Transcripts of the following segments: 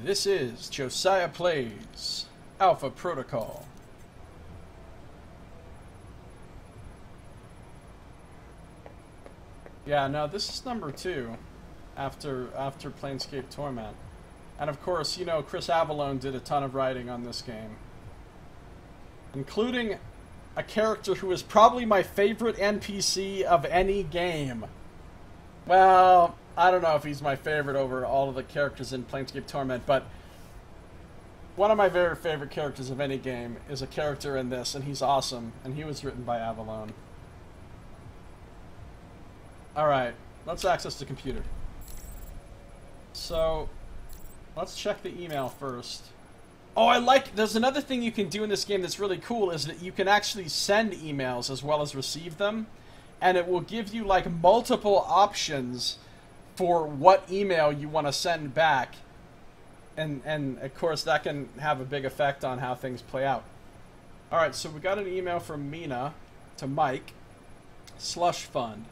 This is Josiah Plays Alpha Protocol. Yeah, no, this is number 2 after Planescape Torment. And of course, you know, Chris Avallone did a ton of writing on this game, including a character who is probably my favorite NPC of any game. Well, I don't know if he's my favorite over all of the characters in Planescape Torment, but one of my very favorite characters of any game is a character in this, and he's awesome, and he was written by Avallone. Alright, let's access the computer. So, let's check the email first. Oh, there's another thing you can do in this game that's really cool, is that you can actually send emails as well as receive them, and it will give you, like, multiple options for what email you want to send back. And of course, that can have a big effect on how things play out. Alright, so we got an email from Mina to Mike. Slush Fund.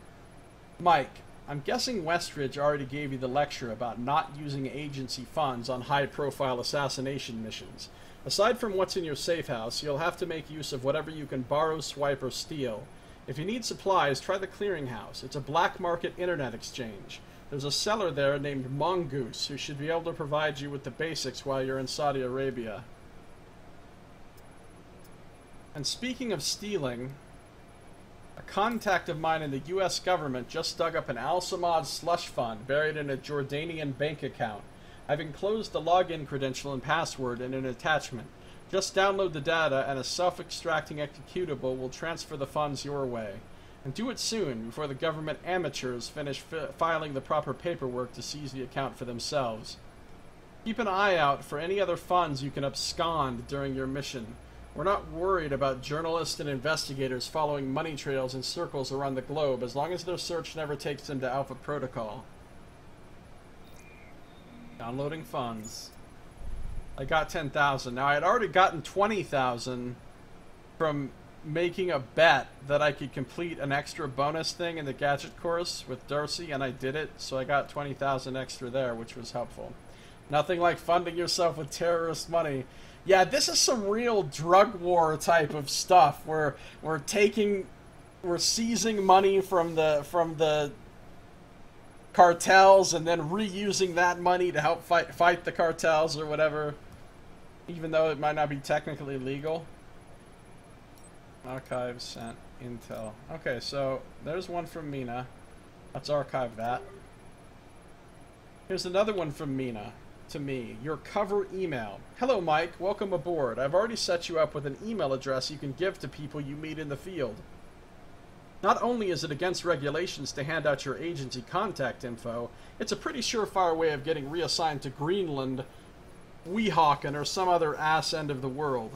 Mike, I'm guessing Westridge already gave you the lecture about not using agency funds on high-profile assassination missions. Aside from what's in your safe house, you'll have to make use of whatever you can borrow, swipe, or steal. If you need supplies, try the clearinghouse. It's a black market internet exchange. There's a seller there named Mongoose who should be able to provide you with the basics while you're in Saudi Arabia. And speaking of stealing, a contact of mine in the US government just dug up an Al-Samad slush fund buried in a Jordanian bank account. I've enclosed the login credential and password in an attachment. Just download the data and a self-extracting executable will transfer the funds your way. And do it soon, before the government amateurs finish filing the proper paperwork to seize the account for themselves. Keep an eye out for any other funds you can abscond during your mission. We're not worried about journalists and investigators following money trails in circles around the globe, as long as their search never takes them to Alpha Protocol. Downloading funds. I got 10,000. Now, I had already gotten 20,000 from making a bet that I could complete an extra bonus thing in the gadget course with Darcy, and I did it, so I got 20,000 extra there, which was helpful. Nothing like funding yourself with terrorist money. Yeah, this is some real drug war type of stuff, where we're seizing money from the cartels and then reusing that money to help fight the cartels or whatever, even though it might not be technically legal. Archives sent intel. Okay, so there's one from Mina. Let's archive that. Here's another one from Mina to me. Your cover email. Hello, Mike. Welcome aboard. I've already set you up with an email address you can give to people you meet in the field. Not only is it against regulations to hand out your agency contact info, it's a pretty surefire way of getting reassigned to Greenland, Weehawken, or some other ass end of the world.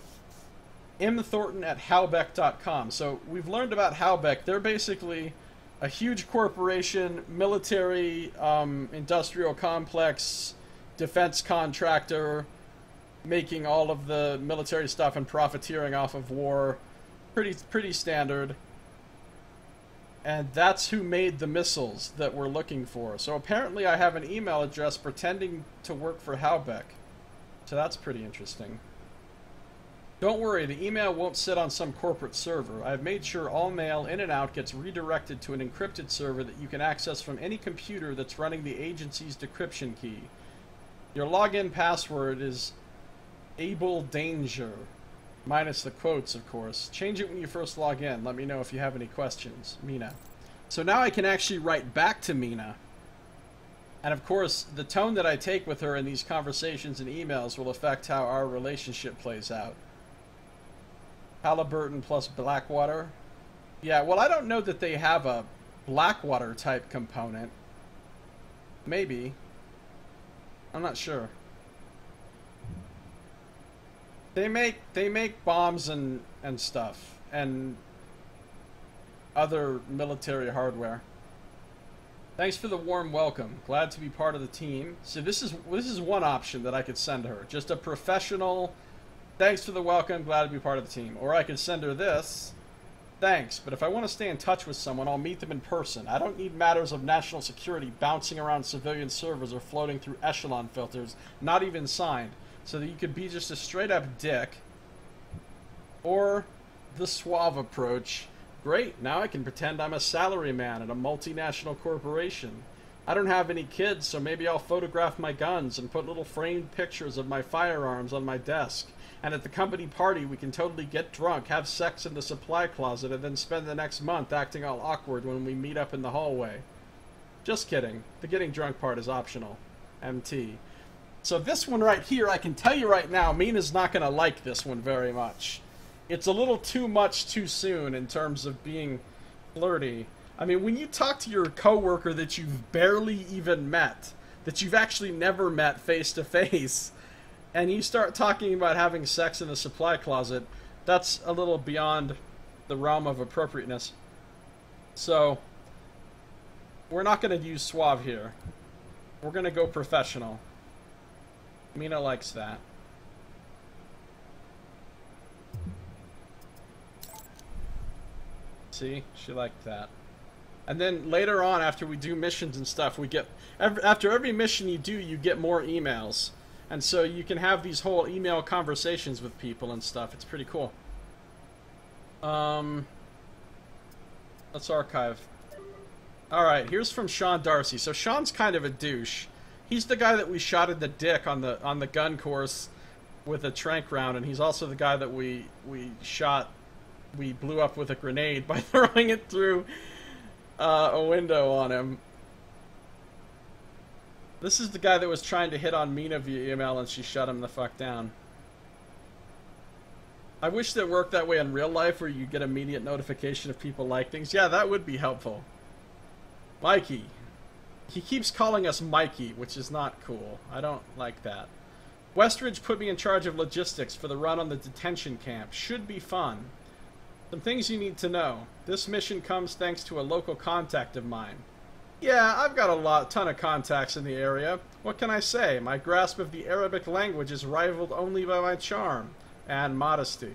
Thorton at Halbeck.com. So we've learned about Halbeck. They're basically a huge corporation, military, industrial complex, defense contractor, making all of the military stuff and profiteering off of war. Pretty standard. And that's who made the missiles that we're looking for. So apparently I have an email address pretending to work for Halbeck. So that's pretty interesting. Don't worry, the email won't sit on some corporate server. I've made sure all mail in and out gets redirected to an encrypted server that you can access from any computer that's running the agency's decryption key. Your login password is Able Danger, minus the quotes, of course. Change it when you first log in. Let me know if you have any questions. Mina. So now I can actually write back to Mina. And of course, the tone that I take with her in these conversations and emails will affect how our relationship plays out. Halliburton plus Blackwater. Yeah, well, I don't know that they have a Blackwater type component. Maybe. I'm not sure. They make bombs and stuff and other military hardware. Thanks for the warm welcome. Glad to be part of the team. So this is one option that I could send her. Just a professional, thanks for the welcome, glad to be part of the team. Or I could send her this. Thanks, but if I want to stay in touch with someone, I'll meet them in person. I don't need matters of national security bouncing around civilian servers or floating through echelon filters, not even signed. So that you could be just a straight-up dick. Or the suave approach. Great, now I can pretend I'm a salaryman at a multinational corporation. I don't have any kids, so maybe I'll photograph my guns and put little framed pictures of my firearms on my desk. And at the company party, we can totally get drunk, have sex in the supply closet, and then spend the next month acting all awkward when we meet up in the hallway. Just kidding. The getting drunk part is optional. MT. So this one right here, I can tell you right now, Mina's not going to like this one very much. It's a little too much too soon in terms of being flirty. I mean, when you talk to your coworker that you've barely even met, that you've actually never met face to face, and you start talking about having sex in the supply closet, that's a little beyond the realm of appropriateness. So, we're not going to use suave here. We're going to go professional. Mina likes that. See? She liked that. And then later on, after we do missions and stuff, we get... After every mission you do, you get more emails. And so you can have these whole email conversations with people and stuff. It's pretty cool. Let's archive. Alright, here's from Sean Darcy. So Sean's kind of a douche. He's the guy that we shot in the dick on the gun course with a tranq round, and he's also the guy that we blew up with a grenade by throwing it through a window on him. This is the guy that was trying to hit on Mina via email and she shut him the fuck down. I wish that worked that way in real life where you get immediate notification if people like things. Yeah, that would be helpful. Mikey. He keeps calling us Mikey, which is not cool. I don't like that. Westridge put me in charge of logistics for the run on the detention camp. Should be fun. Some things you need to know. This mission comes thanks to a local contact of mine. Yeah, I've got a ton of contacts in the area. What can I say? My grasp of the Arabic language is rivaled only by my charm and modesty.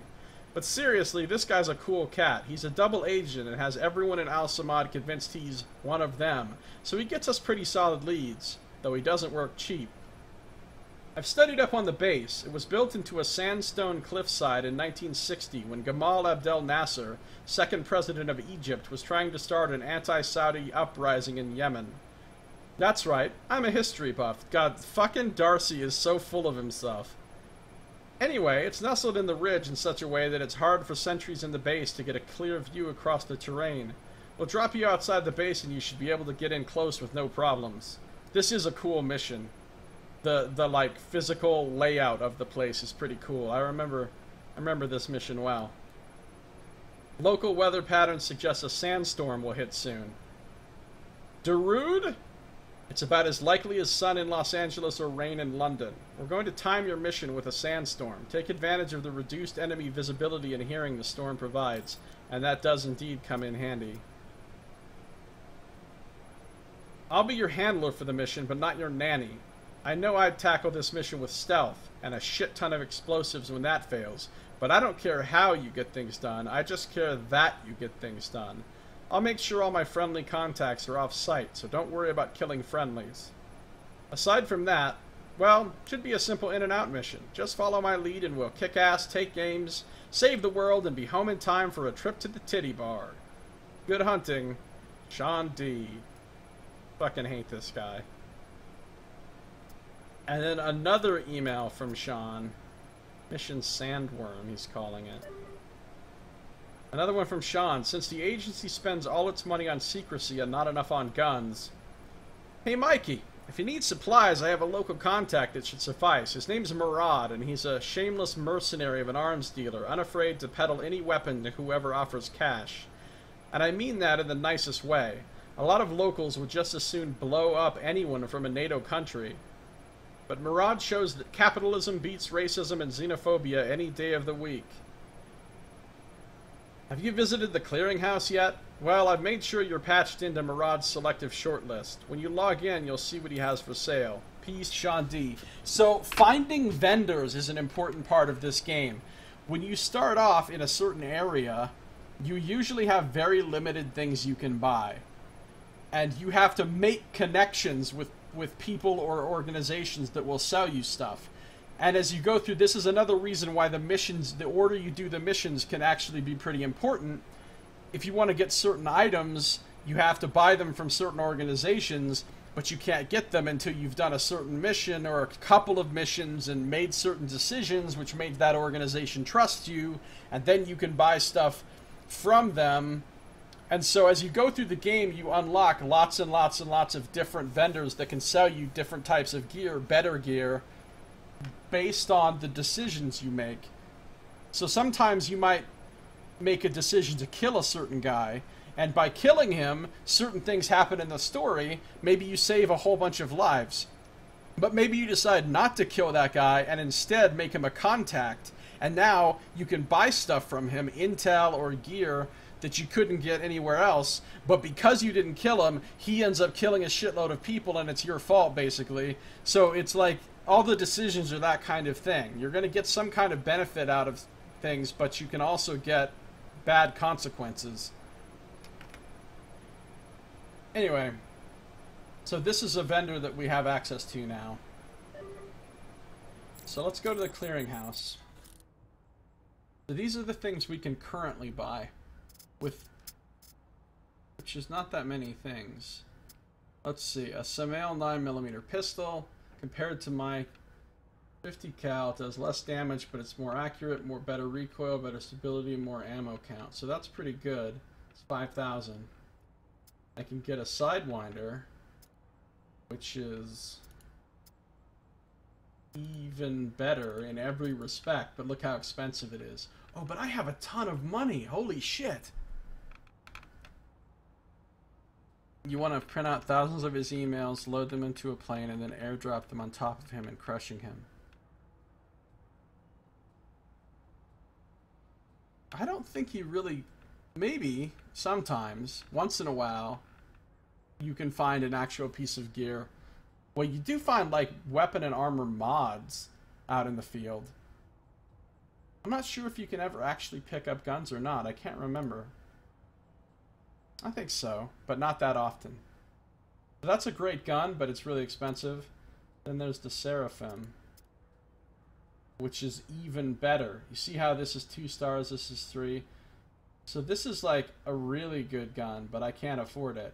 But seriously, this guy's a cool cat. He's a double agent and has everyone in Al Samad convinced he's one of them. So he gets us pretty solid leads, though he doesn't work cheap. I've studied up on the base. It was built into a sandstone cliffside in 1960 when Gamal Abdel Nasser, second president of Egypt, was trying to start an anti-Saudi uprising in Yemen. That's right, I'm a history buff. God, fucking Darcy is so full of himself. Anyway, it's nestled in the ridge in such a way that it's hard for sentries in the base to get a clear view across the terrain. We'll drop you outside the base and you should be able to get in close with no problems. This is a cool mission. The like physical layout of the place is pretty cool. I remember this mission well. Local weather patterns suggest a sandstorm will hit soon. Darude? It's about as likely as sun in Los Angeles or rain in London. We're going to time your mission with a sandstorm. Take advantage of the reduced enemy visibility and hearing the storm provides, and that does indeed come in handy. I'll be your handler for the mission, but not your nanny. I know I'd tackle this mission with stealth and a shit ton of explosives when that fails, but I don't care how you get things done, I just care that you get things done. I'll make sure all my friendly contacts are off-site, so don't worry about killing friendlies. Aside from that, well, should be a simple in-and-out mission. Just follow my lead and we'll kick ass, take games, save the world, and be home in time for a trip to the titty bar. Good hunting, Sean D. Fucking hate this guy. And then another email from Sean. Mission Sandworm, he's calling it. Another one from Sean. Since the agency spends all its money on secrecy and not enough on guns. Hey Mikey, if you need supplies, I have a local contact that should suffice. His name's Murad, and he's a shameless mercenary of an arms dealer, unafraid to peddle any weapon to whoever offers cash. And I mean that in the nicest way. A lot of locals would just as soon blow up anyone from a NATO country. But Murad shows that capitalism beats racism and xenophobia any day of the week. Have you visited the clearinghouse yet? Well, I've made sure you're patched into Murad's selective shortlist. When you log in, you'll see what he has for sale. Peace, Sean D. So, finding vendors is an important part of this game. When you start off in a certain area, you usually have very limited things you can buy. And you have to make connections with people or organizations that will sell you stuff. And as you go through, this is another reason why the missions, the order you do the missions can actually be pretty important. If you want to get certain items, you have to buy them from certain organizations, but you can't get them until you've done a certain mission or a couple of missions and made certain decisions which made that organization trust you, and then you can buy stuff from them. And so as you go through the game, you unlock lots and lots and lots of different vendors that can sell you different types of gear, better gear, based on the decisions you make. So sometimes you might make a decision to kill a certain guy, and by killing him, certain things happen in the story. Maybe you save a whole bunch of lives. But maybe you decide not to kill that guy and instead make him a contact. And now you can buy stuff from him, intel or gear, that you couldn't get anywhere else. But because you didn't kill him, he ends up killing a shitload of people, and it's your fault, basically. So it's like, all the decisions are that kind of thing. You're going to get some kind of benefit out of things, but you can also get bad consequences. Anyway, so this is a vendor that we have access to now. So let's go to the clearinghouse. So these are the things we can currently buy, which is not that many things. Let's see, a Samael 9mm pistol. Compared to my 50 cal, it does less damage, but it's more accurate, better recoil, better stability, more ammo count. So that's pretty good. It's 5,000. I can get a Sidewinder, which is even better in every respect, but look how expensive it is. Oh, but I have a ton of money. Holy shit. You want to print out thousands of his emails, load them into a plane, and then airdrop them on top of him and crushing him. I don't think you really... Maybe, sometimes, once in a while, you can find an actual piece of gear. Well, you do find, like, weapon and armor mods out in the field. I'm not sure if you can ever actually pick up guns or not. I can't remember. I think so, but not that often. That's a great gun, but it's really expensive. Then there's the Seraphim, which is even better. You see how this is 2 stars, this is 3. So this is like a really good gun, but I can't afford it.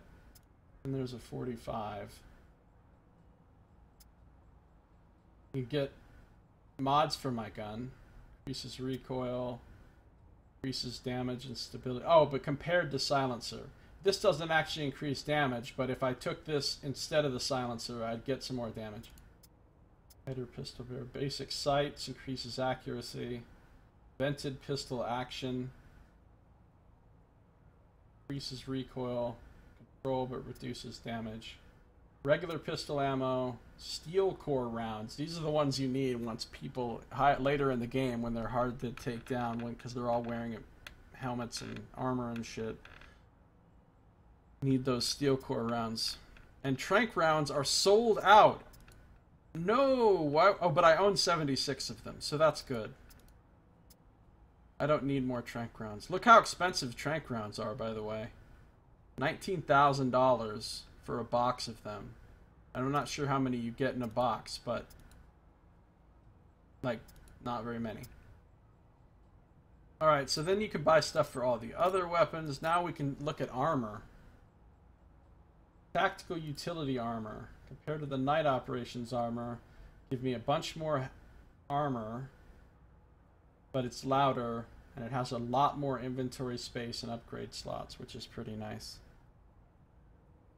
And there's a 45. You get mods for my gun. Increases recoil, increases damage and stability. Oh, but compared to silencer. This doesn't actually increase damage, but if I took this instead of the silencer, I'd get some more damage. Better pistol bear. Basic sights, increases accuracy. Vented pistol action. Increases recoil, control, but reduces damage. Regular pistol ammo. Steel core rounds. These are the ones you need once people, later in the game, when they're hard to take down, because they're all wearing helmets and armor and shit. Need those steel core rounds. And trank rounds are sold out. No! Why? Oh, but I own 76 of them, so that's good. I don't need more trank rounds. Look how expensive trank rounds are, by the way. $19,000 for a box of them. I'm not sure how many you get in a box, but like, not very many. Alright, so then you can buy stuff for all the other weapons. Now we can look at armor. Tactical utility armor. Compared to the night operations armor, give me a bunch more armor, but it's louder, and it has a lot more inventory space and upgrade slots, which is pretty nice.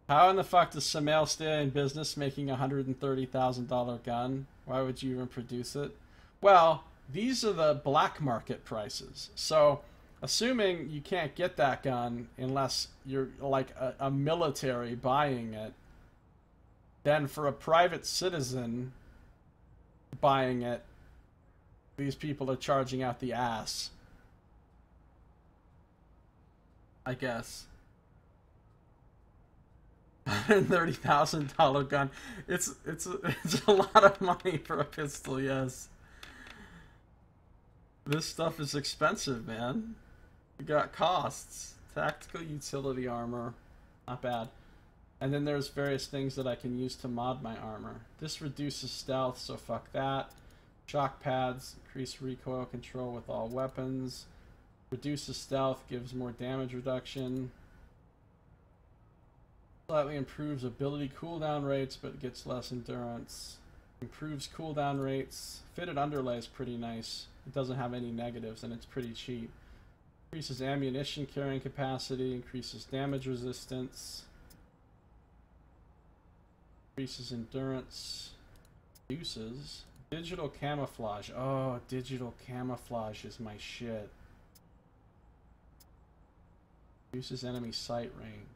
How in the fuck does Samael stay in business making a $130,000 gun? Why would you even produce it? Well, these are the black market prices. So, assuming you can't get that gun unless you're like a military buying it, then for a private citizen buying it, these people are charging out the ass. I guess. $130,000 gun. It's a lot of money for a pistol, yes. This stuff is expensive, man. We got costs. Tactical utility armor. Not bad. And then there's various things that I can use to mod my armor. This reduces stealth, so fuck that. Shock pads, increase recoil control with all weapons. Reduces stealth, gives more damage reduction. Slightly improves ability cooldown rates, but gets less endurance. Improves cooldown rates. Fitted underlay is pretty nice. It doesn't have any negatives, and it's pretty cheap. Increases ammunition carrying capacity. Increases damage resistance. Increases endurance. Reduces. Digital camouflage. Oh, digital camouflage is my shit. Reduces enemy sight range.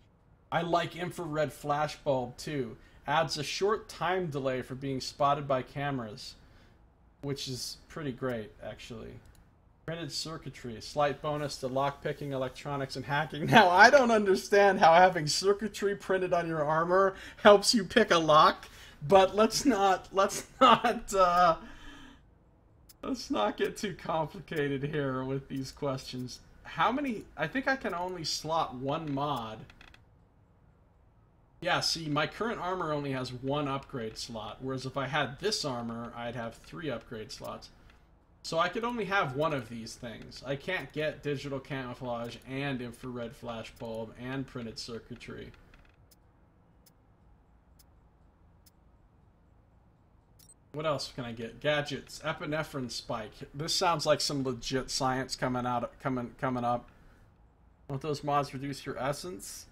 I like infrared flashbulb too. Adds a short time delay for being spotted by cameras, which is pretty great, actually. Printed circuitry. Slight bonus to lockpicking, electronics, and hacking. Now, I don't understand how having circuitry printed on your armor helps you pick a lock, but let's not get too complicated here with these questions. How many? I think I can only slot one mod. Yeah, see, my current armor only has one upgrade slot, whereas if I had this armor, I'd have 3 upgrade slots. So I could only have one of these things. I can't get digital camouflage and infrared flashbulb and printed circuitry. What else can I get? Gadgets, epinephrine spike. This sounds like some legit science coming up. Won't those mods reduce your essence?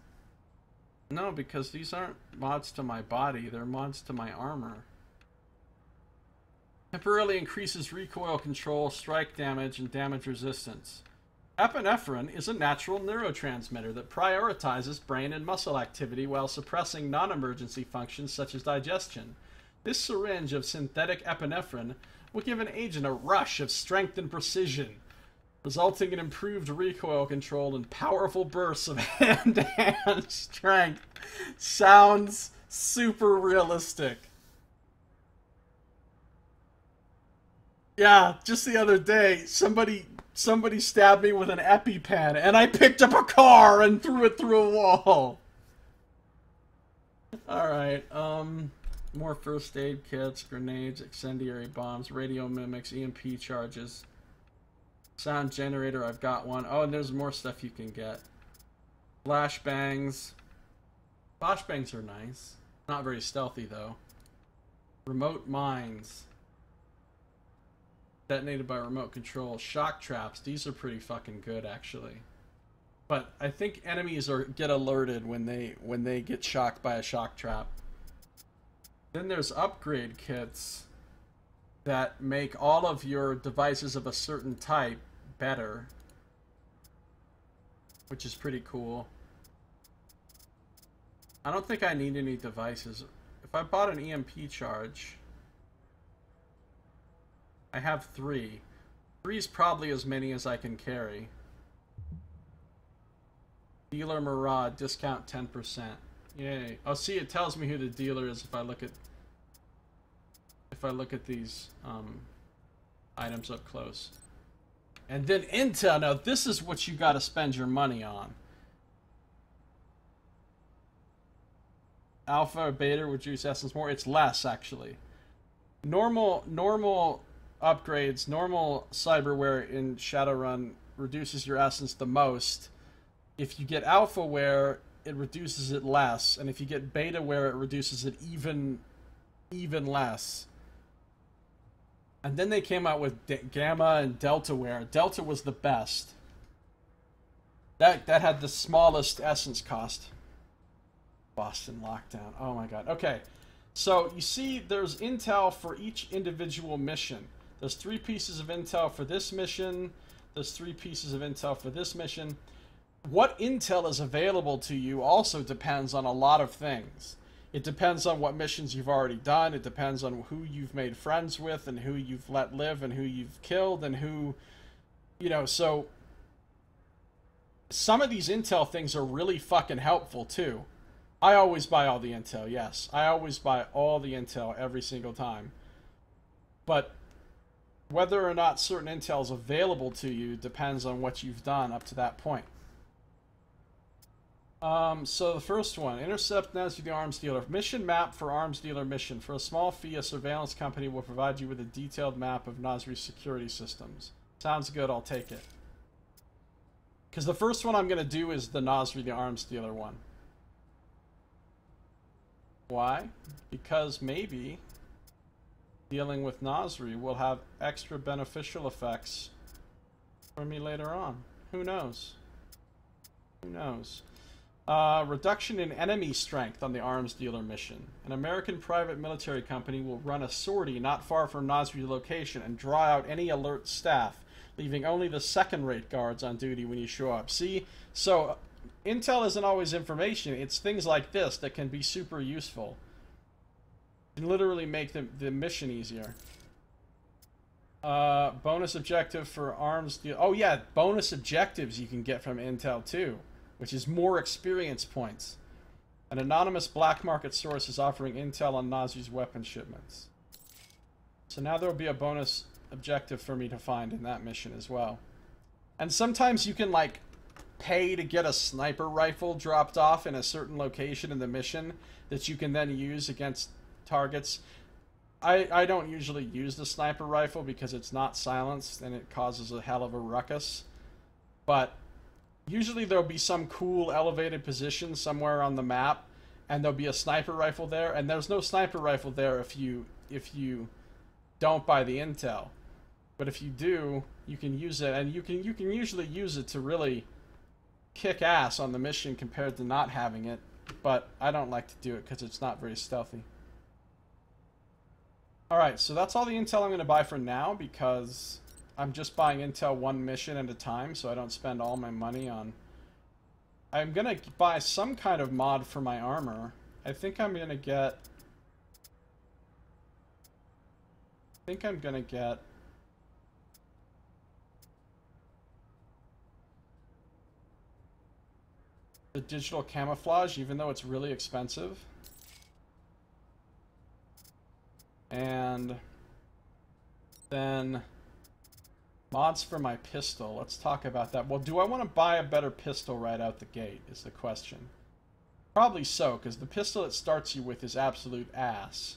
No, because these aren't mods to my body, they're mods to my armor. Temporarily increases recoil control, strike damage, and damage resistance. Epinephrine is a natural neurotransmitter that prioritizes brain and muscle activity while suppressing non-emergency functions such as digestion. This syringe of synthetic epinephrine will give an agent a rush of strength and precision, resulting in improved recoil control and powerful bursts of hand-to-hand strength. Sounds super realistic. Yeah, just the other day, somebody stabbed me with an EpiPen, and I picked up a car and threw it through a wall. Alright, more first aid kits, grenades, incendiary bombs, radio mimics, EMP charges. Sound generator, I've got one. Oh, and there's more stuff you can get. Flashbangs. Flashbangs are nice. Not very stealthy, though. Remote mines. Detonated by remote control. Shock traps. These are pretty fucking good, actually. But I think enemies get alerted when they get shocked by a shock trap. Then there's upgrade kits that make all of your devices of a certain type better, which is pretty cool. I don't think I need any devices. If I bought an EMP charge, I have 3. 3 is probably as many as I can carry. Dealer Murad, discount 10%. Yay. Oh, see, it tells me who the dealer is if I look at these items up close. And then Intel. Now, this is what you got to spend your money on. Alpha or beta reduce essence more. It's less, actually. Normal upgrades, normal cyberware in Shadowrun reduces your essence the most. If you get alphaware, it reduces it less, and if you get betaware, it reduces it even less. And then they came out with Gamma and Deltaware. Delta was the best. That had the smallest essence cost. Boston lockdown. Oh my god. Okay. So, you see, there's intel for each individual mission. There's 3 pieces of intel for this mission. There's 3 pieces of intel for this mission. What intel is available to you also depends on a lot of things. It depends on what missions you've already done. It depends on who you've made friends with and who you've let live and who you've killed and who, you know, so some of these intel things are really fucking helpful too. I always buy all the intel, yes. I always buy all the intel every single time. But Whether or not certain intel is available to you depends on what you've done up to that point. So the first one, intercept Nasri the arms dealer. Mission map for arms dealer mission. For a small fee, a surveillance company will provide you with a detailed map of Nasri's security systems. Sounds good, I'll take it. Because the first one I'm going to do is the Nasri the arms dealer one. Why? Because maybe dealing with Nasri will have extra beneficial effects for me later on. Who knows? Who knows? Reduction in enemy strength on the arms dealer mission. An American private military company will run a sortie not far from Nasri's location and draw out any alert staff, leaving only the second-rate guards on duty when you show up. See? So, intel isn't always information. It's things like this that can be super useful. Can literally make the mission easier. Bonus objective for arms deal. Oh yeah, bonus objectives you can get from intel too, which is more experience points. An anonymous black market source is offering intel on Nasri's weapon shipments. So now there will be a bonus objective for me to find in that mission as well. And sometimes you can like pay to get a sniper rifle dropped off in a certain location in the mission that you can then use against targets. I don't usually use the sniper rifle because it's not silenced and it causes a hell of a ruckus. But usually there'll be some cool elevated position somewhere on the map and there'll be a sniper rifle there, and there's no sniper rifle there if you don't buy the intel. But if you do, you can use it, and you can usually use it to really kick ass on the mission compared to not having it. But I don't like to do it because it's not very stealthy. Alright, so that's all the intel I'm going to buy for now, because I'm just buying intel one mission at a time, so I don't spend all my money on... I'm going to buy some kind of mod for my armor. I think I'm going to get... the digital camouflage, even though it's really expensive. And then mods for my pistol. Let's talk about that. Well, do I want to buy a better pistol right out the gate is the question. Probably so, because the pistol it starts you with is absolute ass.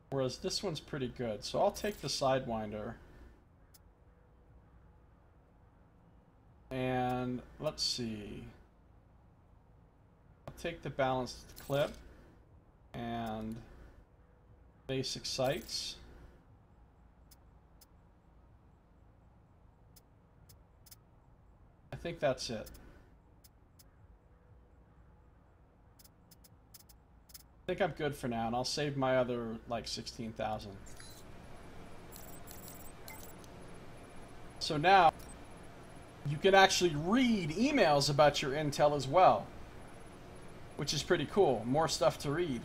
Whereas this one's pretty good. So I'll take the Sidewinder. And let's see. I'll take the balanced clip and basic sights. I think that's it. I think I'm good for now, and I'll save my other, like, 16,000. So now, you can actually read emails about your intel as well, which is pretty cool. More stuff to read.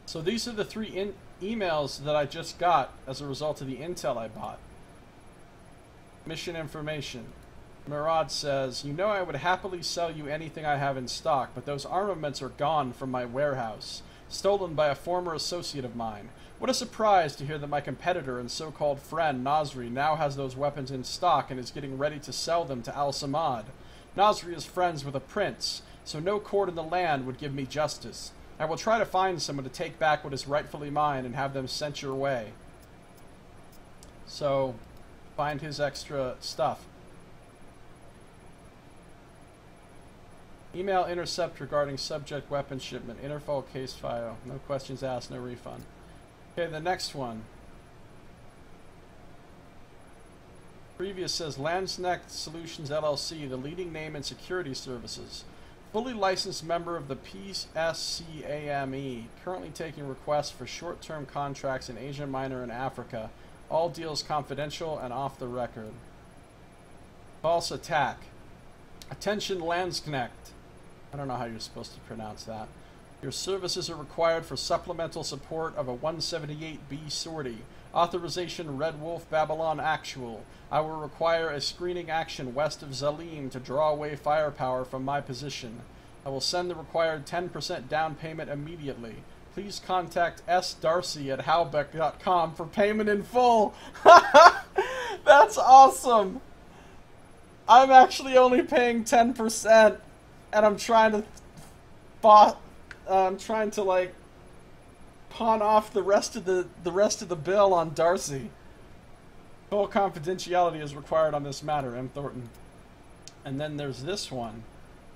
So these are the three emails that I just got as a result of the intel I bought. Mission information. Murad says, "You know I would happily sell you anything I have in stock, but those armaments are gone from my warehouse, stolen by a former associate of mine. What a surprise to hear that my competitor and so-called friend, Nasri, now has those weapons in stock and is getting ready to sell them to Al-Samad. Nasri is friends with a prince, so no court in the land would give me justice. I will try to find someone to take back what is rightfully mine and have them sent your way." So, find his extra stuff. Email intercept regarding subject weapon shipment. Interpol case file. No questions asked, no refund. Okay, the next one. Previous says Landsneck Solutions LLC, the leading name in security services. Fully licensed member of the PSCAME. Currently taking requests for short-term contracts in Asia Minor and Africa. All deals confidential and off the record. False attack. Attention Landsknecht. I don't know how you're supposed to pronounce that. Your services are required for supplemental support of a 178B sortie. Authorization Red Wolf Babylon Actual. I will require a screening action west of Zalim to draw away firepower from my position. I will send the required 10% down payment immediately. Please contact sdarcy@halbeck.com for payment in full. That's awesome. I'm actually only paying 10%, and I'm trying to like pawn off the rest of the bill on Darcy. Full confidentiality is required on this matter, M. Thornton. And then there's this one.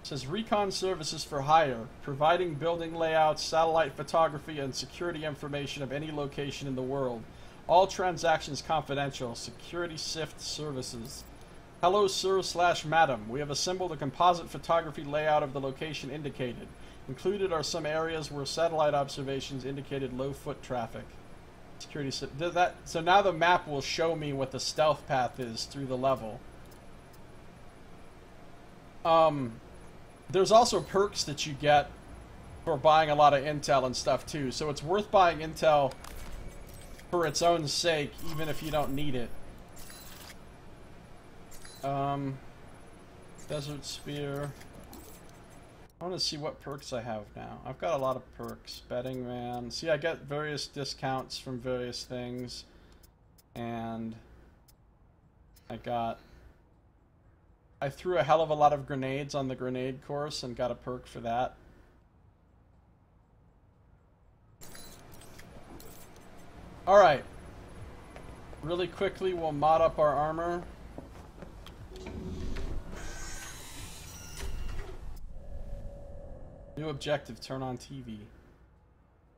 It says recon services for hire, providing building layouts, satellite photography, and security information of any location in the world. All transactions confidential. Security SIFT services. Hello, sir/madam. We have assembled a composite photography layout of the location indicated. Included are some areas where satellite observations indicated low foot traffic. Security SIFT. So now the map will show me what the stealth path is through the level. There's also perks that you get for buying a lot of intel and stuff too, so it's worth buying intel for its own sake, even if you don't need it. Desert Spear. I want to see what perks I have now. I've got a lot of perks. Betting Man. See, I get various discounts from various things, and I threw a hell of a lot of grenades on the grenade course and got a perk for that. Alright. Really quickly, we'll mod up our armor. New objective, turn on TV.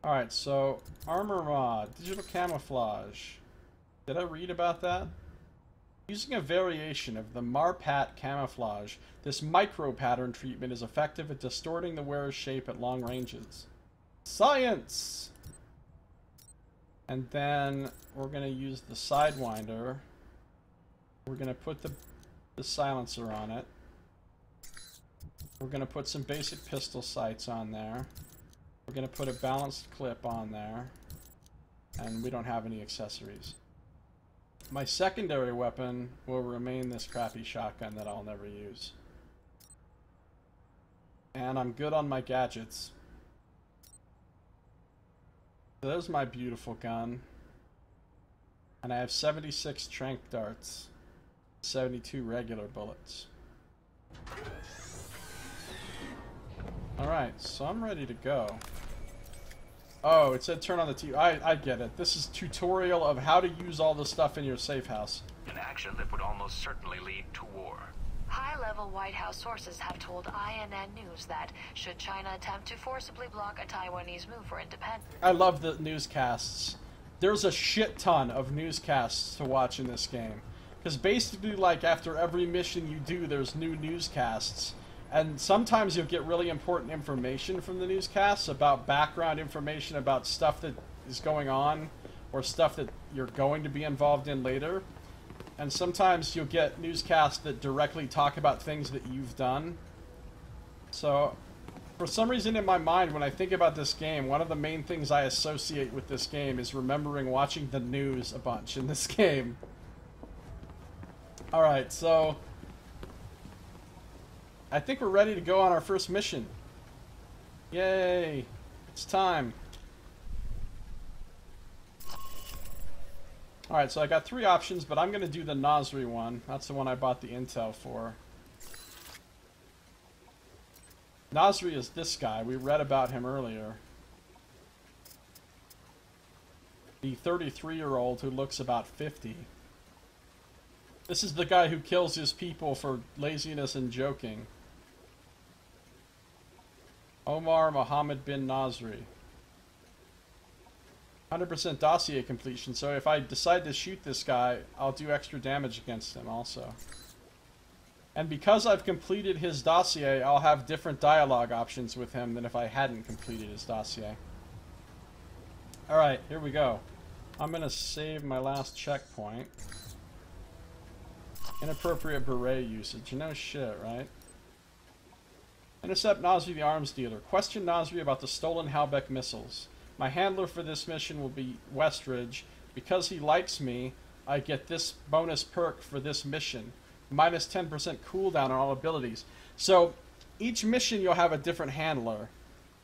Alright, so armor mod, digital camouflage. Did I read about that? Using a variation of the Marpat camouflage, this micro-pattern treatment is effective at distorting the wearer's shape at long ranges. Science! And then we're going to use the Sidewinder. We're going to put the silencer on it. We're going to put some basic pistol sights on there. We're going to put a balanced clip on there. And we don't have any accessories. My secondary weapon will remain this crappy shotgun that I'll never use. And I'm good on my gadgets. So there's my beautiful gun. And I have 76 tranq darts. 72 regular bullets. Alright, so I'm ready to go. Oh, it said turn on the TV. I get it. This is tutorial of how to use all the stuff in your safe house. An action that would almost certainly lead to war. High-level White House sources have told INN News that should China attempt to forcibly block a Taiwanese move for independence... I love the newscasts. There's a shit ton of newscasts to watch in this game. Because basically, like, after every mission you do, there's new newscasts. And sometimes you'll get really important information from the newscasts about background information about stuff that is going on or stuff that you're going to be involved in later. And sometimes you'll get newscasts that directly talk about things that you've done. So, for some reason in my mind, when I think about this game, one of the main things I associate with this game is remembering watching the news a bunch in this game. Alright, so... I think we're ready to go on our first mission. Yay! It's time. Alright, so I got 3 options, but I'm going to do the Nasri one. That's the one I bought the intel for. Nasri is this guy. We read about him earlier. The 33-year-old who looks about 50. This is the guy who kills his people for laziness and joking. Omar Mohammed bin Nasri. 100% dossier completion, so if I decide to shoot this guy, I'll do extra damage against him also. And because I've completed his dossier, I'll have different dialogue options with him than if I hadn't completed his dossier. Alright, here we go. I'm gonna save my last checkpoint. Inappropriate beret usage. No shit, right? Intercept Nasri the arms dealer. Question Nasri about the stolen Halbeck missiles. My handler for this mission will be Westridge. Because he likes me, I get this bonus perk for this mission. Minus 10% cooldown on all abilities. So, each mission you'll have a different handler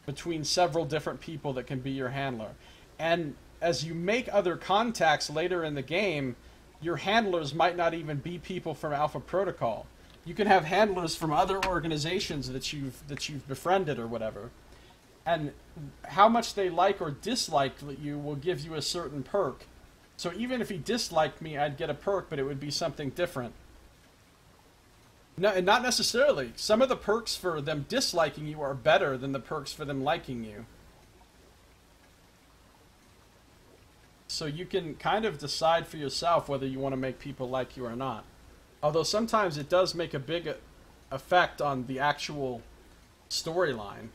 between several different people that can be your handler. And as you make other contacts later in the game, your handlers might not even be people from Alpha Protocol. You can have handlers from other organizations that you've befriended or whatever. And how much they like or dislike you will give you a certain perk. So even if he disliked me, I'd get a perk, but it would be something different. No, and not necessarily. Some of the perks for them disliking you are better than the perks for them liking you. So you can kind of decide for yourself whether you want to make people like you or not. Although sometimes it does make a big effect on the actual storyline.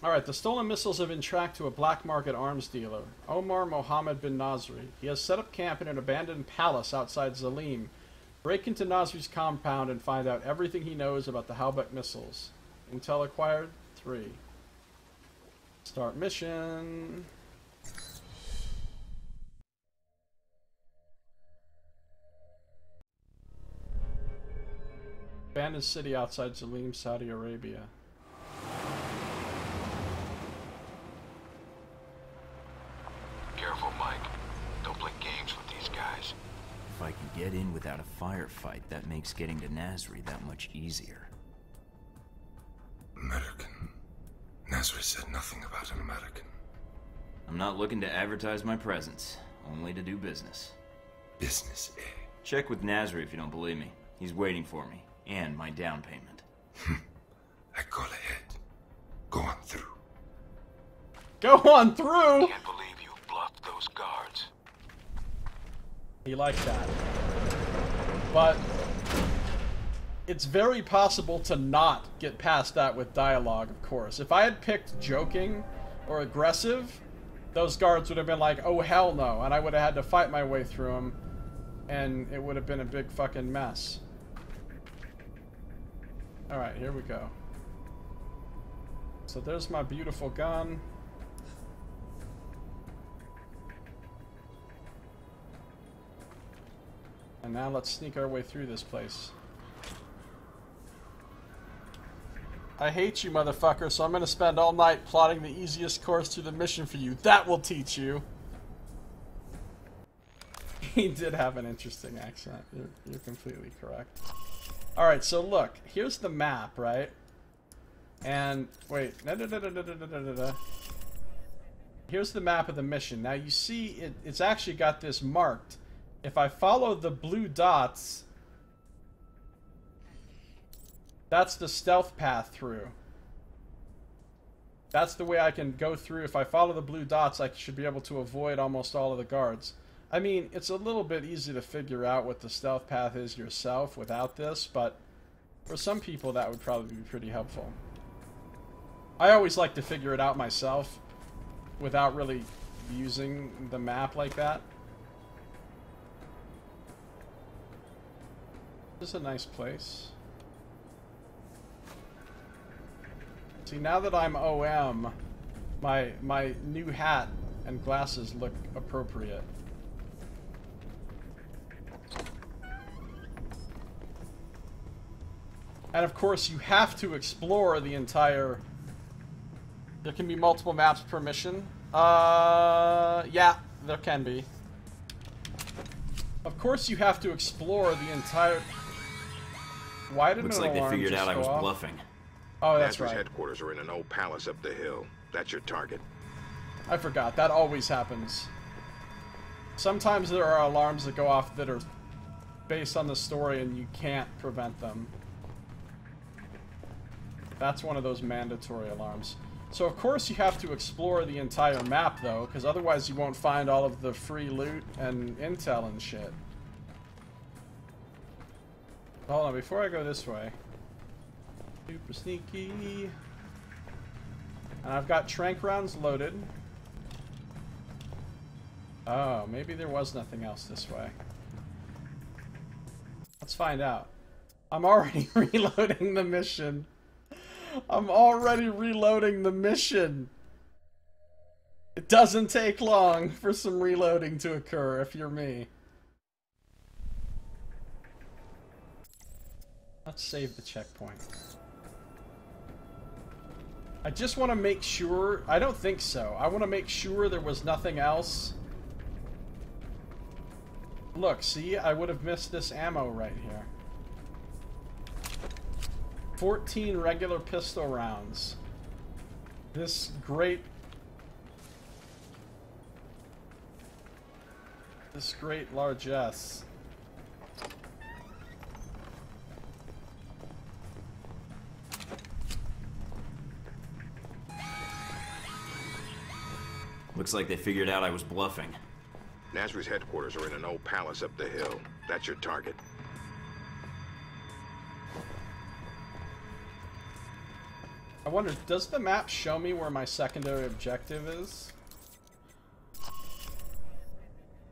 Alright, the stolen missiles have been tracked to a black market arms dealer, Omar Mohammed bin Nasri. He has set up camp in an abandoned palace outside Zalim. Break into Nasri's compound and find out everything he knows about the Halbech missiles. Intel acquired 3. Start mission. Abandoned city outside Zalim, Saudi Arabia. Careful, Mike. Don't play games with these guys. If I can get in without a firefight, that makes getting to Nasri that much easier. American. Nasri said nothing about an American. I'm not looking to advertise my presence, only to do business. Business, eh? Check with Nasri if you don't believe me. He's waiting for me, and my down payment. I call ahead. Go on through. Go on through! Can't believe you bluffed those guards. He liked that. But it's very possible to not get past that with dialogue, of course. If I had picked joking or aggressive, those guards would have been like, oh hell no, and I would have had to fight my way through them, and it would have been a big fucking mess. Alright, here we go. So there's my beautiful gun. And now let's sneak our way through this place. I hate you, motherfucker, so I'm gonna spend all night plotting the easiest course to the mission for you. That will teach you. He did have an interesting accent. You're completely correct. Alright, so look. Here's the map, right? And, wait. Here's the map of the mission. Now, you see, it's actually got this marked. If I follow the blue dots, that's the stealth path through. That's the way I can go through. If I follow the blue dots, I should be able to avoid almost all of the guards. I mean, it's a little bit easy to figure out what the stealth path is yourself without this, but for some people that would probably be pretty helpful. I always like to figure it out myself without really using the map like that. This is a nice place. See, now that I'm OM, my new hat and glasses look appropriate. And of course, you have to explore the entire... There can be multiple maps per mission. Yeah, there can be. Of course you have to explore the entire... Why didn't Looks an like they alarm figured just out I go was off? bluffing. Oh, that's Nasri's right. headquarters are in an old palace up the hill. That's your target. I forgot. That always happens. Sometimes there are alarms that go off that are based on the story and you can't prevent them. That's one of those mandatory alarms. So of course you have to explore the entire map though, because otherwise you won't find all of the free loot and intel and shit. Hold on, before I go this way. Super sneaky. And I've got tranq rounds loaded. Oh, maybe there was nothing else this way. Let's find out. I'm already reloading the mission. I'm already reloading the mission. It doesn't take long for some reloading to occur if you're me. Let's save the checkpoint. I just want to make sure... I don't think so. I want to make sure there was nothing else. Look, see? I would have missed this ammo right here. 14 regular pistol rounds. This great largesse. Looks like they figured out I was bluffing. Nasri's headquarters are in an old palace up the hill. That's your target. I wonder, does the map show me where my secondary objective is?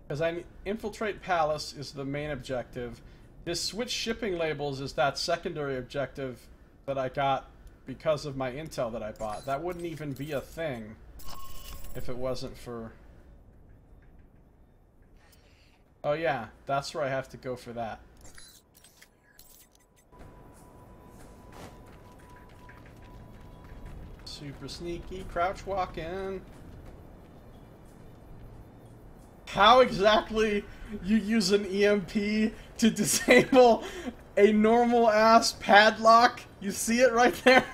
Because infiltrate palace is the main objective. This switch shipping labels is that secondary objective that I got because of my intel that I bought. That wouldn't even be a thing if it wasn't for... Oh yeah, that's where I have to go for that. Super sneaky, crouch walk in. How exactly you use an EMP to disable a normal ass padlock? You see it right there?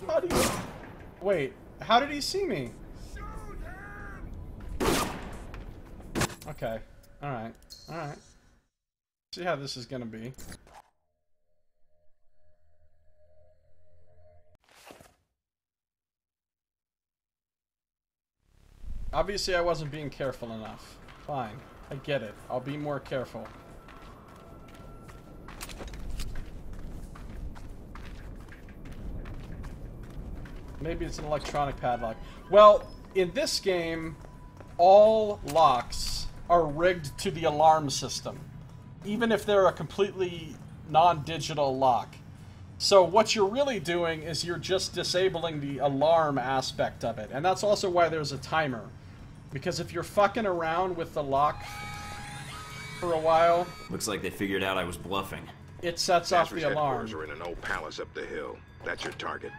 How do you... Wait, how did he see me? Okay, alright, alright. See how this is gonna be. Obviously I wasn't being careful enough. Fine, I get it. I'll be more careful. Maybe it's an electronic padlock. Well, in this game, all locks are rigged to the alarm system, even if they're a completely non-digital lock. So what you're really doing is you're just disabling the alarm aspect of it. And that's also why there's a timer. Because if you're fucking around with the lock for a while... Looks like they figured out I was bluffing. It sets off the alarm. Headquarters are in an old palace up the hill. That's your target.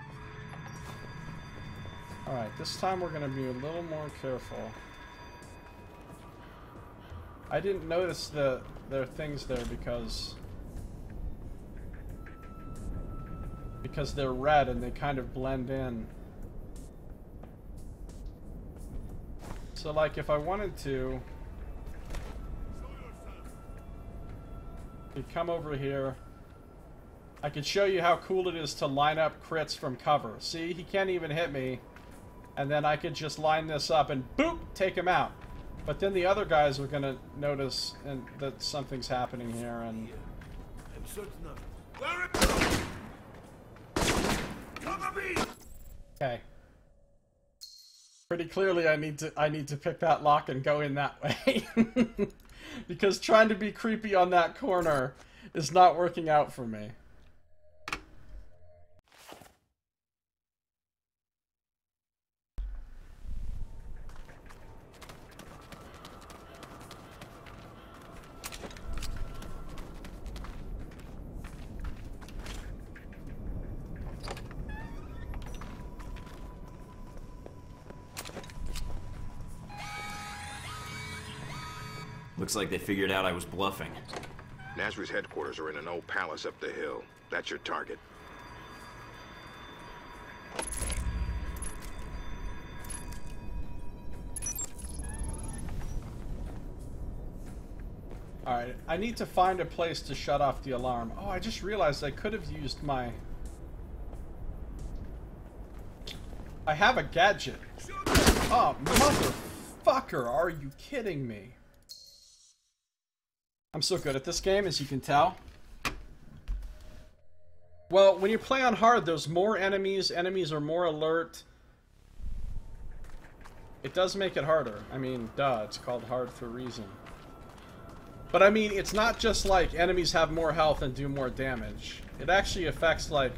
Alright, this time we're going to be a little more careful. I didn't notice there are things there because they're red and they kind of blend in. So like if I wanted to, you'd come over here. I could show you how cool it is to line up crits from cover. See, he can't even hit me. And then I could just line this up and boop, take him out. But then the other guys are gonna notice that something's happening here and... Okay. Pretty clearly I need to pick that lock and go in that way. Because trying to be creepy on that corner is not working out for me. Looks like they figured out I was bluffing. Nasri's headquarters are in an old palace up the hill. That's your target. Alright, I need to find a place to shut off the alarm. Oh, I just realized I could have used my... I have a gadget. Oh, motherfucker, are you kidding me? I'm so good at this game, as you can tell. Well, when you play on hard, there's more enemies. Enemies are more alert. It does make it harder. I mean, duh, it's called hard for a reason. But I mean, it's not just like enemies have more health and do more damage. It actually affects, like,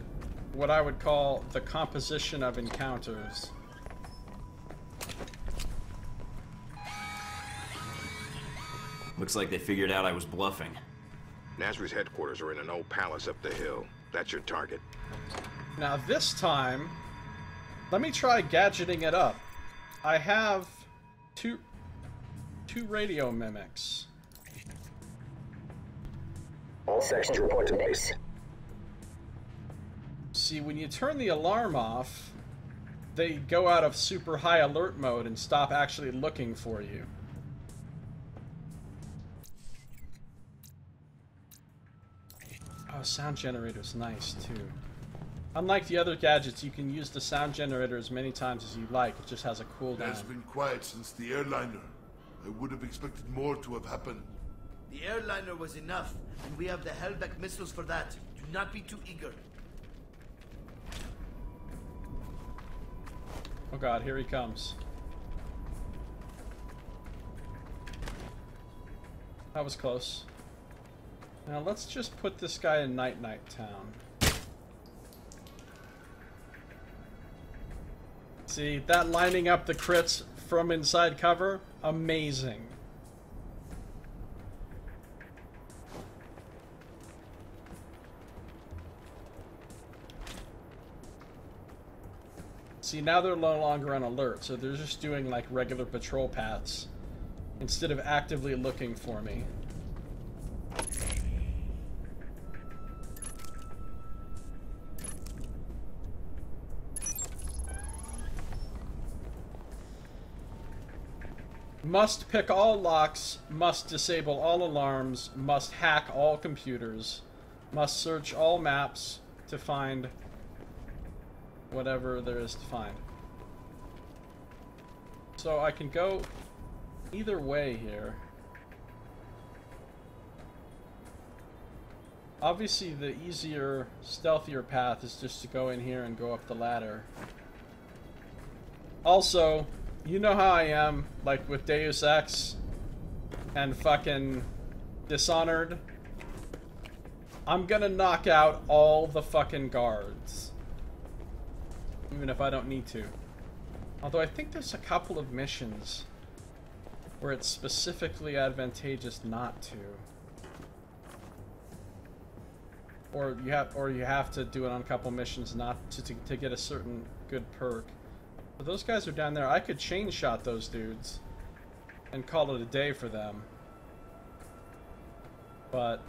what I would call the composition of encounters. Looks like they figured out I was bluffing. Nasri's headquarters are in an old palace up the hill. That's your target. Now this time, let me try gadgeting it up. I have two radio mimics. All sections report to base. See, when you turn the alarm off, they go out of super high alert mode and stop actually looking for you. Oh, sound generator's nice too. Unlike the other gadgets, you can use the sound generator as many times as you like. It just has a It cooldown. has been quiet since the airliner. I would have expected more to have happened. The airliner was enough, and we have the Hellback missiles for that. Do not be too eager. Oh god, here he comes. That was close. Now let's just put this guy in Night-Night Town. See, that lining up the crits from inside cover, amazing. See, now they're no longer on alert, so they're just doing like regular patrol paths instead of actively looking for me. Must pick all locks, must disable all alarms, must hack all computers, must search all maps to find whatever there is to find. So I can go either way here. Obviously the easier, stealthier path is just to go in here and go up the ladder. Also, you know how I am, like with Deus Ex and fucking Dishonored. I'm gonna knock out all the fucking guards. Even if I don't need to. Although I think there's a couple of missions where it's specifically advantageous not to. Or you have to do it on a couple missions not to get a certain good perk. But those guys are down there. I could chain shot those dudes and call it a day for them. But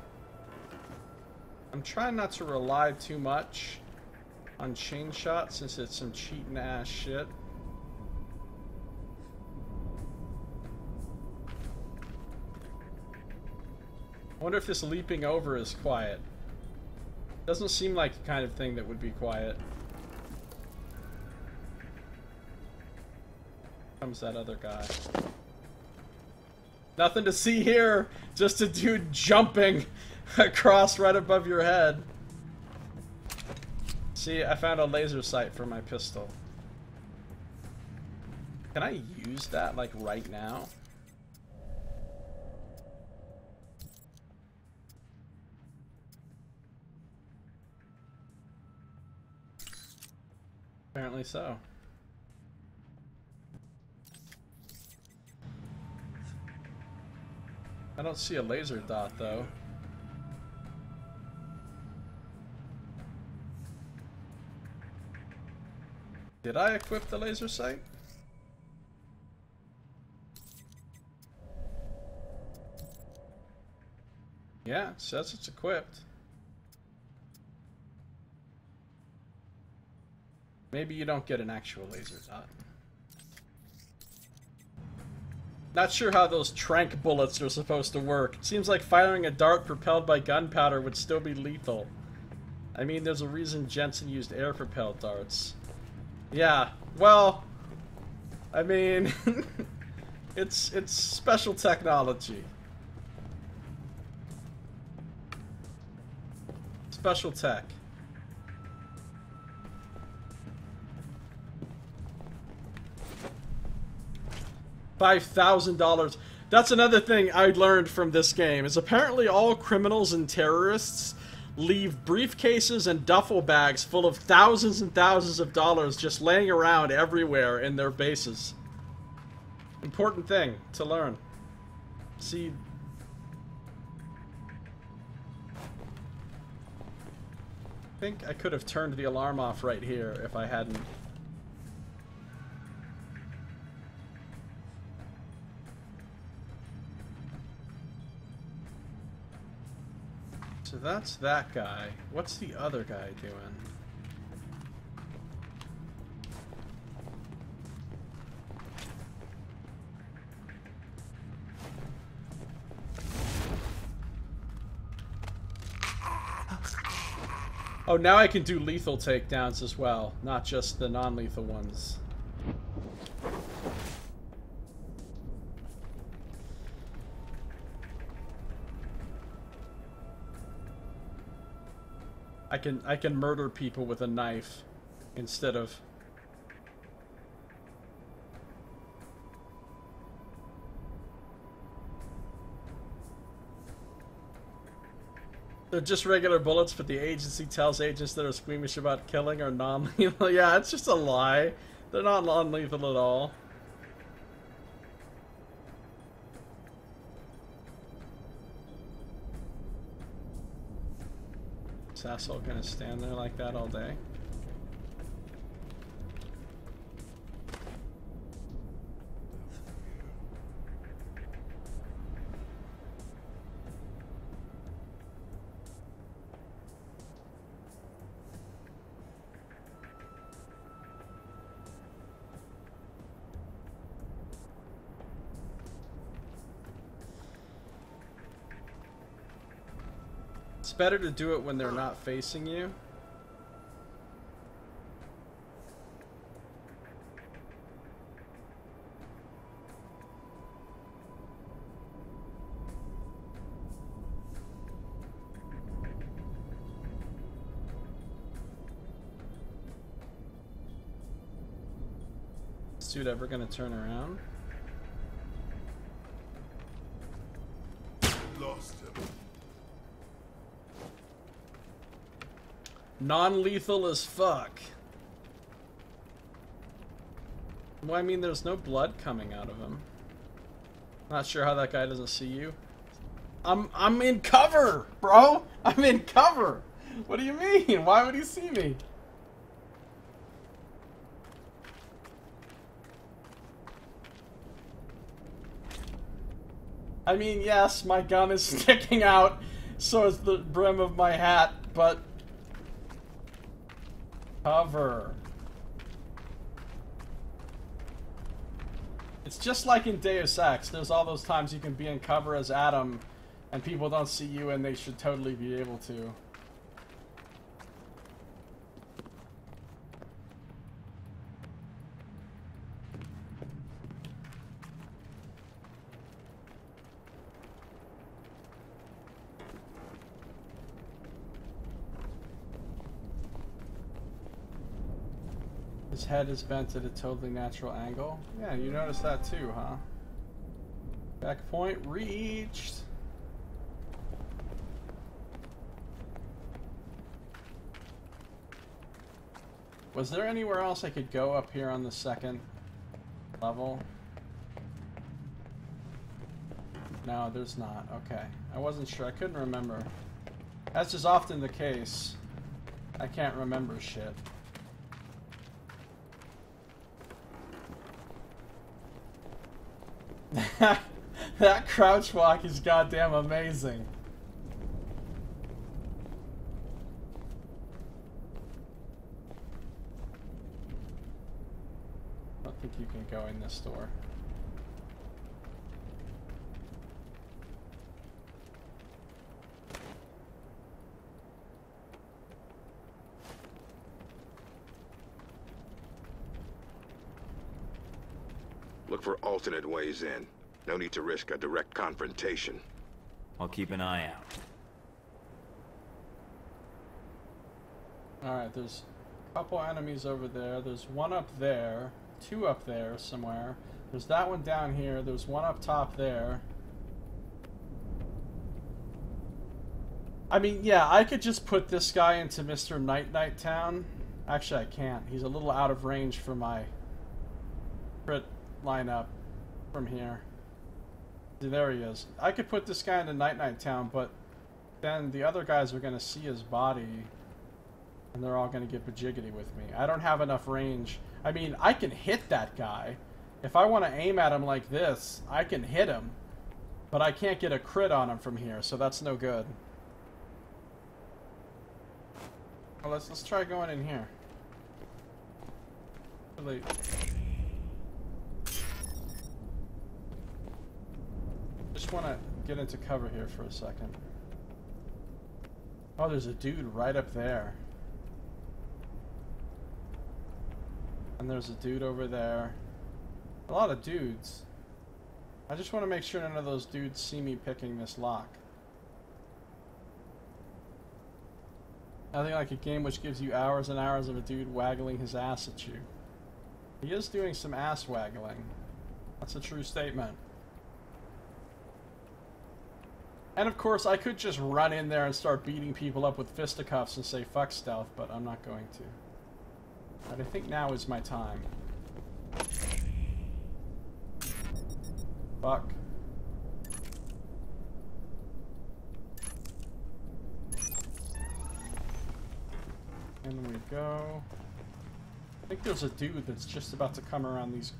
I'm trying not to rely too much on chain shot since it's some cheating ass shit. I wonder if this leaping over is quiet. Doesn't seem like the kind of thing that would be quiet. Comes that other guy. Nothing to see here, just a dude jumping across right above your head. See, I found a laser sight for my pistol. Can I use that, like, right now? Apparently so. I don't see a laser dot, though. Did I equip the laser sight? Yeah, it says it's equipped. Maybe you don't get an actual laser dot. Not sure how those tranq bullets are supposed to work. It seems like firing a dart propelled by gunpowder would still be lethal. I mean, there's a reason Jensen used air-propelled darts. Yeah, well, I mean, it's special technology. Special tech. $5,000. That's another thing I learned from this game, is apparently all criminals and terrorists leave briefcases and duffel bags full of thousands and thousands of dollars just laying around everywhere in their bases. Important thing to learn. See, think I could have turned the alarm off right here if I hadn't. So that's that guy. What's the other guy doing? Oh, now I can do lethal takedowns as well, not just the non-lethal ones. I can murder people with a knife instead of... They're just regular bullets, but the agency tells agents that are squeamish about killing are non-lethal. Yeah, it's just a lie. They're not non-lethal at all. This asshole gonna stand there like that all day? It's better to do it when they're not facing you. Is this dude ever gonna turn around? Lost him. Non-lethal as fuck. Well, I mean, there's no blood coming out of him. Not sure how that guy doesn't see you. I'm in cover, bro. I'm in cover. What do you mean? Why would he see me? I mean, yes, my gun is sticking out, so is the brim of my hat, but... Cover. It's just like in Deus Ex. There's all those times you can be in cover as Adam and people don't see you and they should totally be able to. His head is bent at a totally natural angle. Yeah, you noticed that too, huh? Back point reached. Was there anywhere else I could go up here on the second level? No, there's not. Okay. I wasn't sure. I couldn't remember. That's just often the case. I can't remember shit. That crouch walk is goddamn amazing. I don't think you can go in this door. Look for alternate ways in. No need to risk a direct confrontation. I'll keep an eye out. Alright, there's a couple enemies over there. There's one up there. Two up there somewhere. There's that one down here. There's one up top there. I mean, yeah, I could just put this guy into Mr. Night Town. Actually, I can't. He's a little out of range for my crit lineup from here. See, there he is. I could put this guy into Night Town, but then the other guys are going to see his body. And they're all going to get bajiggity with me. I don't have enough range. I mean, I can hit that guy. If I want to aim at him like this, I can hit him. But I can't get a crit on him from here, so that's no good. Well, let's try going in here. Really. Just want to get into cover here for a second. Oh, there's a dude right up there. And there's a dude over there. A lot of dudes. I just want to make sure none of those dudes see me picking this lock. Nothing like a game which gives you hours and hours of a dude waggling his ass at you. He is doing some ass waggling. That's a true statement. And of course, I could just run in there and start beating people up with fisticuffs and say fuck stealth, but I'm not going to. But I think now is my time. Fuck. In we go. I think there's a dude that's just about to come around these.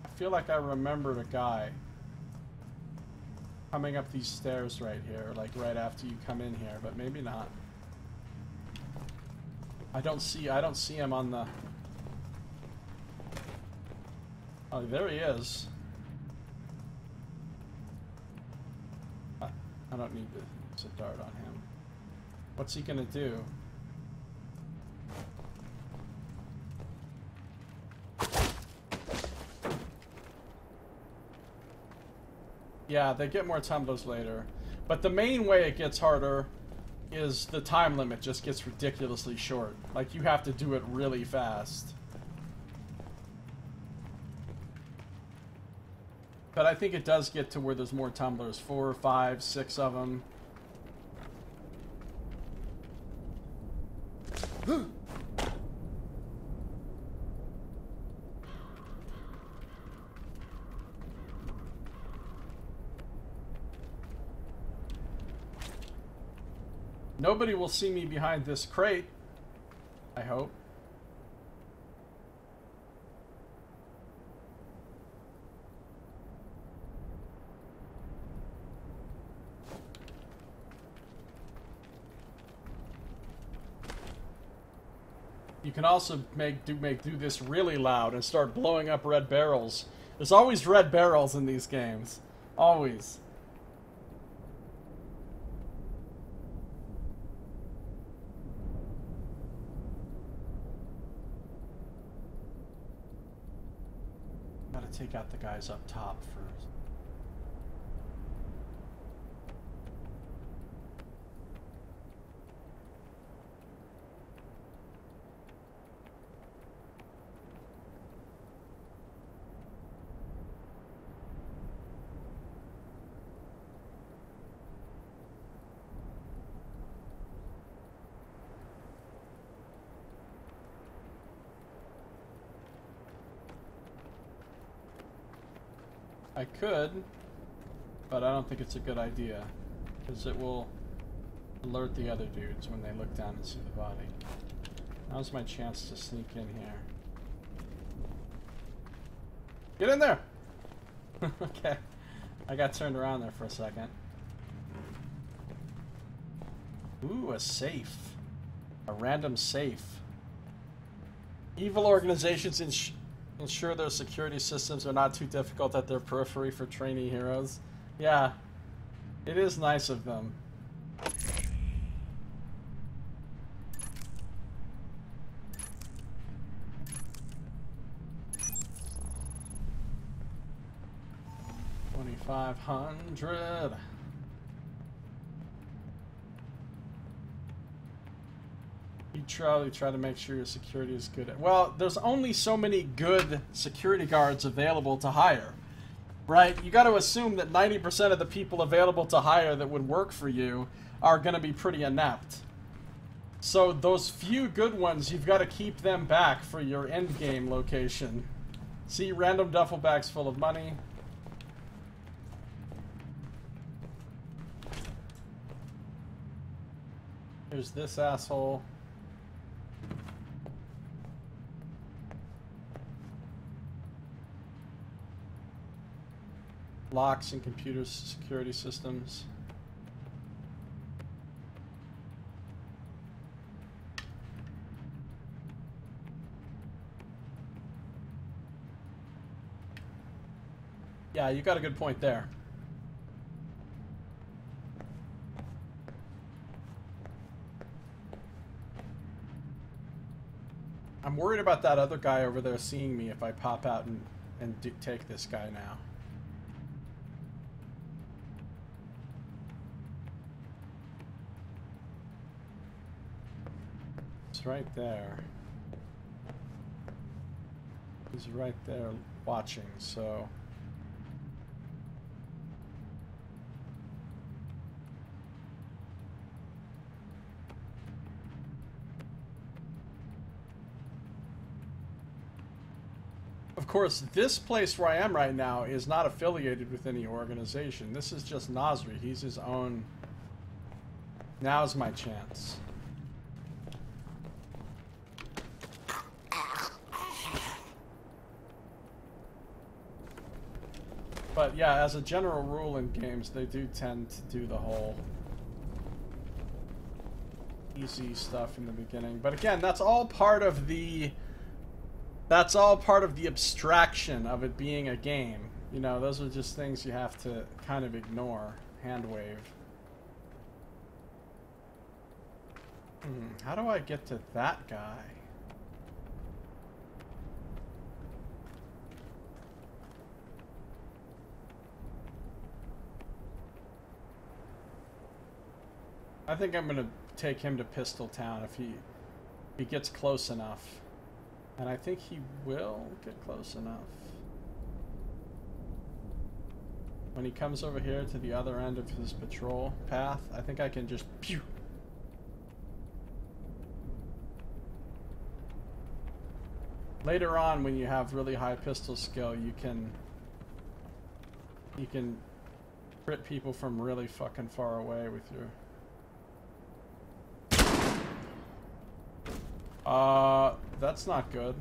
I feel like I remembered a guy coming up these stairs right here, like right after you come in here, but maybe not. I don't see him on the. Oh, there he is. I don't need to use a dart on him. What's he gonna do? Yeah, they get more tumblers later. But the main way it gets harder is the time limit just gets ridiculously short. Like, you have to do it really fast. But I think it does get to where there's more tumblers. 4, 5, 6 of them. Nobody will see me behind this crate, I hope. You can also do this really loud and start blowing up red barrels. There's always red barrels in these games. Always. Gotta take out the guys up top first. I could, but I don't think it's a good idea, because it will alert the other dudes when they look down and see the body. Now's my chance to sneak in here. Get in there! Okay, I got turned around there for a second. Ooh, a safe. A random safe. Evil organizations ensure their security systems are not too difficult at their periphery for trainee heroes. Yeah, it is nice of them. $2,500. You try to make sure your security is good. Well, there's only so many good security guards available to hire, right? You got to assume that 90% of the people available to hire that would work for you are going to be pretty inept. So those few good ones, you've got to keep them back for your end game location. See, random duffel bags full of money. There's this asshole. Locks and computer security systems. Yeah, you got a good point there. I'm worried about that other guy over there seeing me if I pop out and take this guy now. It's right there. He's right there watching, so... Of course, this place where I am right now is not affiliated with any organization. This is just Nasri. He's his own... Now's my chance. But yeah, as a general rule in games, they do tend to do the whole easy stuff in the beginning. But again, that's all part of the... That's all part of the abstraction of it being a game. You know, those are just things you have to kind of ignore. Hand wave. How do I get to that guy? I think I'm gonna take him to Pistol Town if he gets close enough. And I think he will get close enough. When he comes over here to the other end of his patrol path, I think I can just pew. Later on, when you have really high pistol skill, you can crit people from really fucking far away with your... That's not good.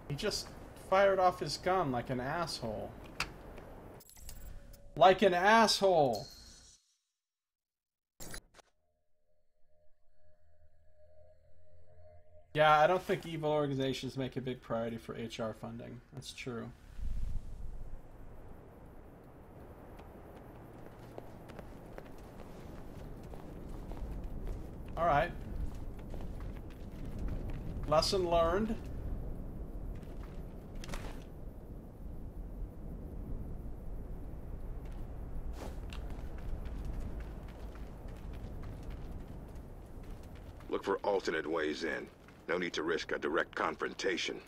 He just fired off his gun like an asshole. Like an asshole! Yeah, I don't think evil organizations make a big priority for HR funding. That's true. Alright. Lesson learned. Look for alternate ways in. No need to risk a direct confrontation.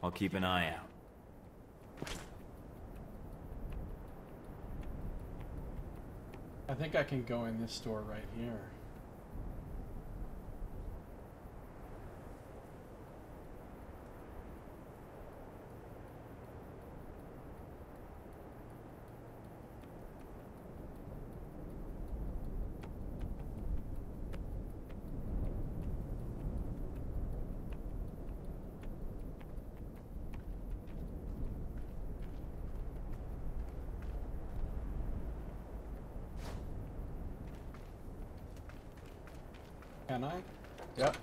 I'll keep an eye out. I think I can go in this door right here. Can I? Yep.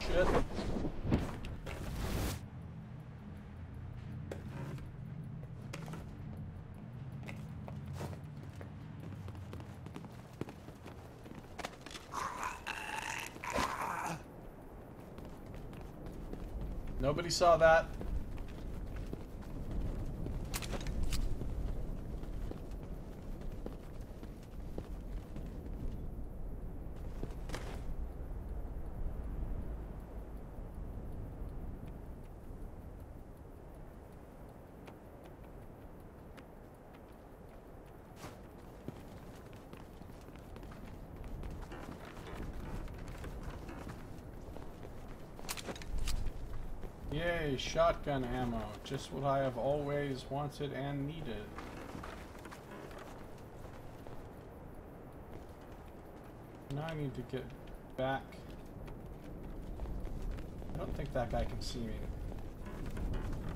Shit. Nobody saw that. Yay, shotgun ammo. Just what I have always wanted and needed. Now I need to get back. I don't think that guy can see me.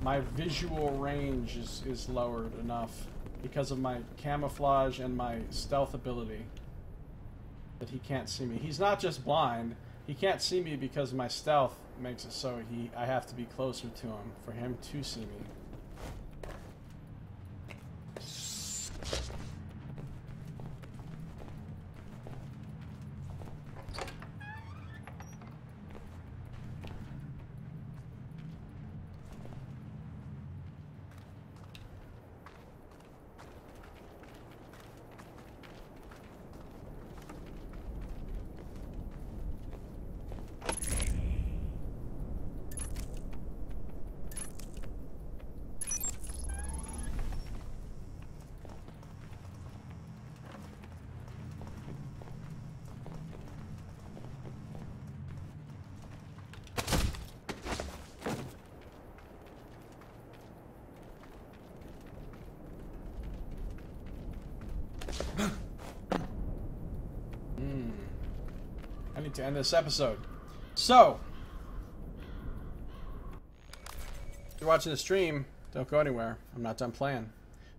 My visual range is lowered enough because of my camouflage and my stealth ability that he can't see me. He's not just blind. He can't see me because my stealth makes it so I have to be closer to him for him to see me. I need to end this episode. So, if you're watching the stream, don't go anywhere. I'm not done playing.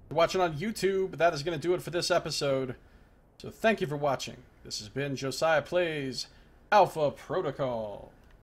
If you're watching on YouTube, that is going to do it for this episode. So thank you for watching. This has been Josiah Plays Alpha Protocol.